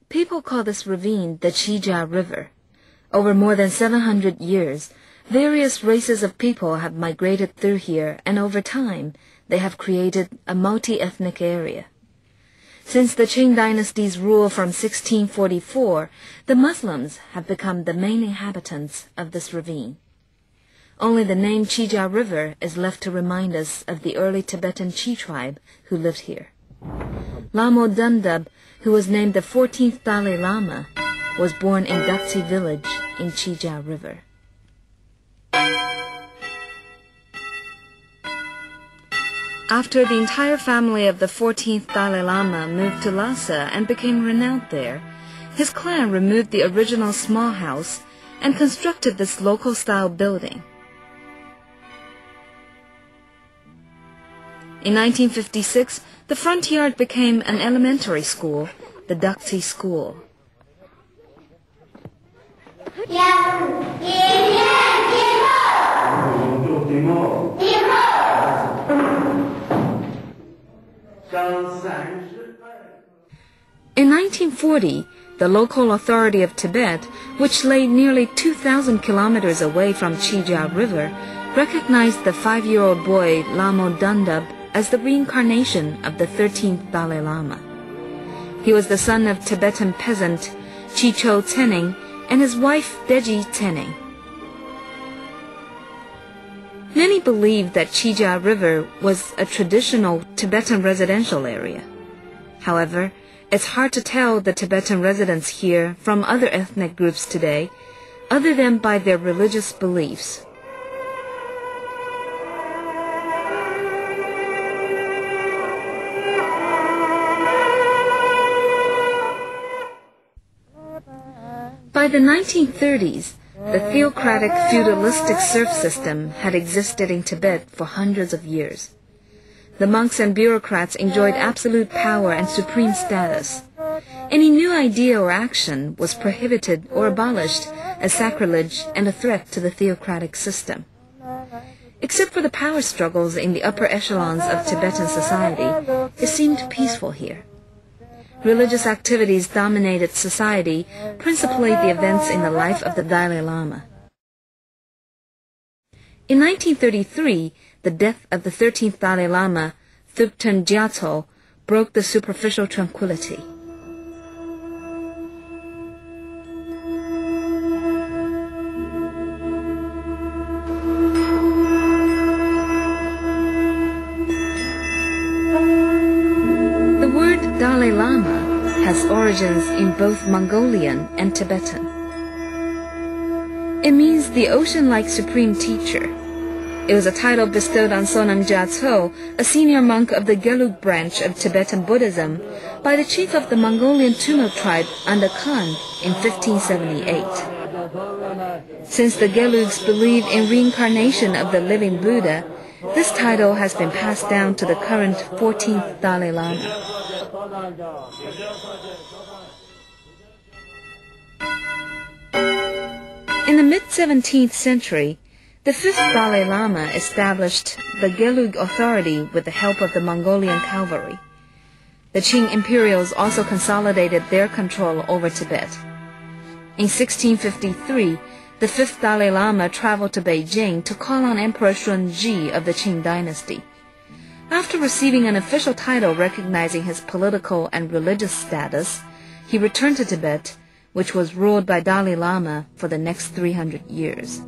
People call this ravine the Chija River. Over more than 700 years, various races of people have migrated through here, and over time, they have created a multi-ethnic area. Since the Qing dynasty's rule from 1644, the Muslims have become the main inhabitants of this ravine. Only the name Chija River is left to remind us of the early Tibetan Chi tribe who lived here. Lama Dundub, who was named the 14th Dalai Lama, was born in Daksi village in Chija River. After the entire family of the 14th Dalai Lama moved to Lhasa and became renowned there, his clan removed the original small house and constructed this local-style building. In 1956, the front yard became an elementary school, the Daksi School. In 1940, the local authority of Tibet, which lay nearly 2,000 kilometers away from Chija River, recognized the 5-year-old boy Lama Dundub as the reincarnation of the 13th Dalai Lama. He was the son of Tibetan peasant Chicho Tsening and his wife Deji Tsening. Many believe that Chija River was a traditional Tibetan residential area. However, it's hard to tell the Tibetan residents here from other ethnic groups today, other than by their religious beliefs. By the 1930s, the theocratic feudalistic serf system had existed in Tibet for hundreds of years. The monks and bureaucrats enjoyed absolute power and supreme status. Any new idea or action was prohibited or abolished as sacrilege and a threat to the theocratic system. Except for the power struggles in the upper echelons of Tibetan society, it seemed peaceful here. Religious activities dominated society, principally the events in the life of the Dalai Lama. In 1933, the death of the 13th Dalai Lama, Thubten Gyatso, broke the superficial tranquility. The word Dalai Lama has origins in both Mongolian and Tibetan. It means the ocean-like supreme teacher. It was a title bestowed on Sonam Gyatso, a senior monk of the Gelug branch of Tibetan Buddhism, by the chief of the Mongolian Tumo tribe under Khan in 1578. Since the Gelugs believe in reincarnation of the living Buddha, this title has been passed down to the current 14th Dalai Lama. In the mid-17th century, the 5th Dalai Lama established the Gelug authority with the help of the Mongolian cavalry. The Qing imperials also consolidated their control over Tibet. In 1653, the 5th Dalai Lama traveled to Beijing to call on Emperor Shunji of the Qing dynasty. After receiving an official title recognizing his political and religious status, he returned to Tibet, which was ruled by Dalai Lama for the next 300 years.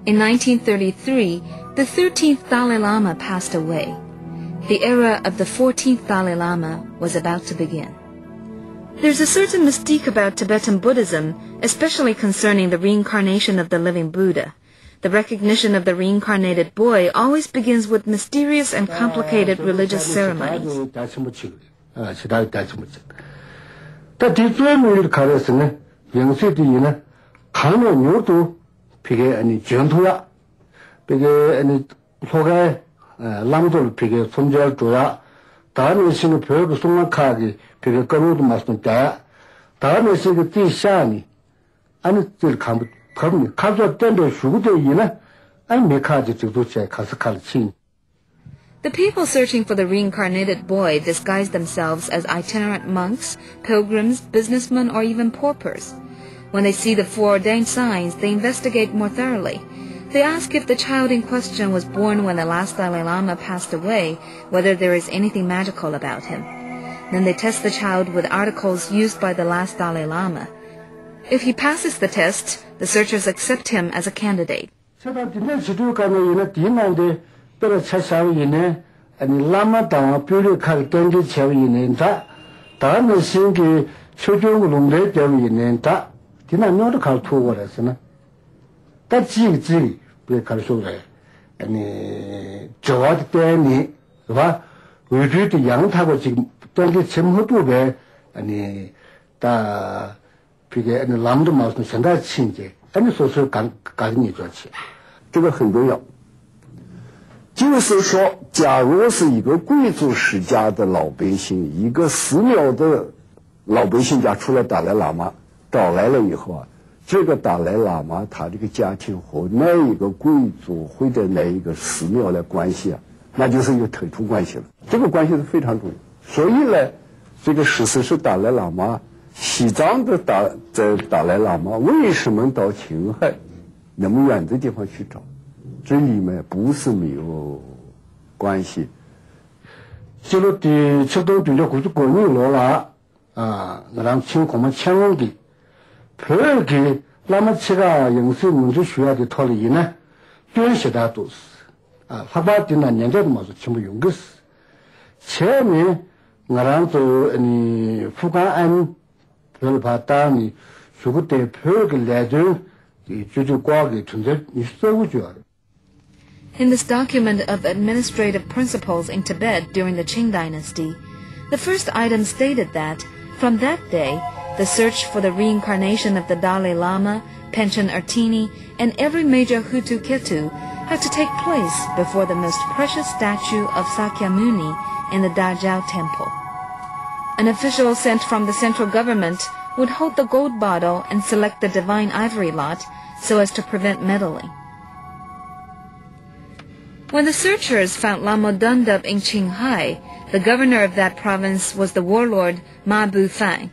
In 1933, the 13th Dalai Lama passed away. The era of the 14th Dalai Lama was about to begin. There's a certain mystique about Tibetan Buddhism, especially concerning the reincarnation of the living Buddha. The recognition of the reincarnated boy always begins with mysterious and complicated religious ceremonies. The people searching for the reincarnated boy disguised themselves as itinerant monks, pilgrims, businessmen, or even paupers. When they see the foreordained signs, they investigate more thoroughly. They ask if the child in question was born when the last Dalai Lama passed away, whether there is anything magical about him. Then they test the child with articles used by the last Dalai Lama. If he passes the test, the searchers accept him as a candidate. pero chasawi ne ani lama da pyure khal tengi chawi ne da ne singi chojong lungre chawi ne da dina nyor khal thu go re sna da ji be khal so re ani jawad te ni ba wi ju de yang ta go ji tengi chim hu du be ani da 비게 람도 마우스 현대 친제 아니 소소 간이 좋지 这个很重要。就是说，假如是一个贵族世家的老百姓，一个寺庙的老百姓家出来达赖喇嘛找来了以后啊，这个达赖喇嘛他这个家庭和那一个贵族或者那一个寺庙的关系啊，那就是一个特殊关系了。这个关系是非常重要。所以呢，这个14世达赖喇嘛，西藏的达赖喇嘛为什么到青海那么远的地方去找？这里面不是没有关系。这个的出动对了，估计国内罗了啊，那让情况嘛强硬的，别个那么这个应是民族学校的套里呢，编写的都是啊，他把的那年代的嘛是全部用的是。前面我让做你福冈安，别个把当你学个对别个来着，就挂给存在你社会主要的。In this document of administrative principles in Tibet during the Qing dynasty, the first item stated that, from that day, the search for the reincarnation of the Dalai Lama, Panchen Artini, and every major Hutu Ketu had to take place before the most precious statue of Sakyamuni in the Dajao temple. An official sent from the central government would hold the gold bottle and select the divine ivory lot so as to prevent meddling. When the searchers found Lama Dundub in Qinghai, the governor of that province was the warlord Ma Bufang.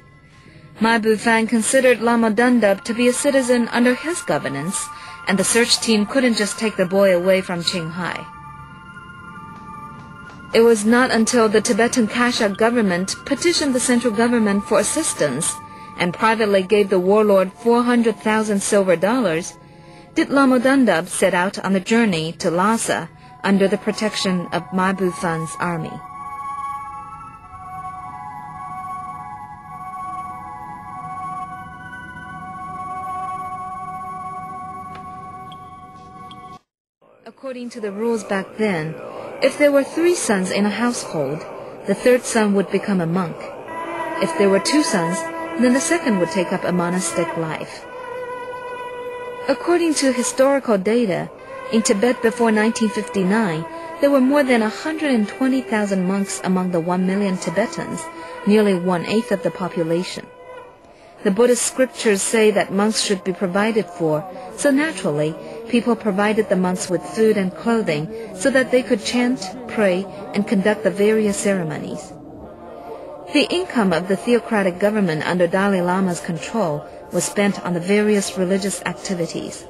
Ma Bufang considered Lama Dundub to be a citizen under his governance, and the search team couldn't just take the boy away from Qinghai. It was not until the Tibetan Kashag government petitioned the central government for assistance and privately gave the warlord 400,000 silver dollars did Lama Dundub set out on the journey to Lhasa under the protection of Ma Bufang's army. According to the rules back then, if there were 3 sons in a household, the third son would become a monk. If there were 2 sons, then the second would take up a monastic life. According to historical data, in Tibet before 1959, there were more than 120,000 monks among the 1 million Tibetans, nearly 1/8 of the population. The Buddhist scriptures say that monks should be provided for, so naturally, people provided the monks with food and clothing so that they could chant, pray, and conduct the various ceremonies. The income of the theocratic government under Dalai Lama's control was spent on the various religious activities.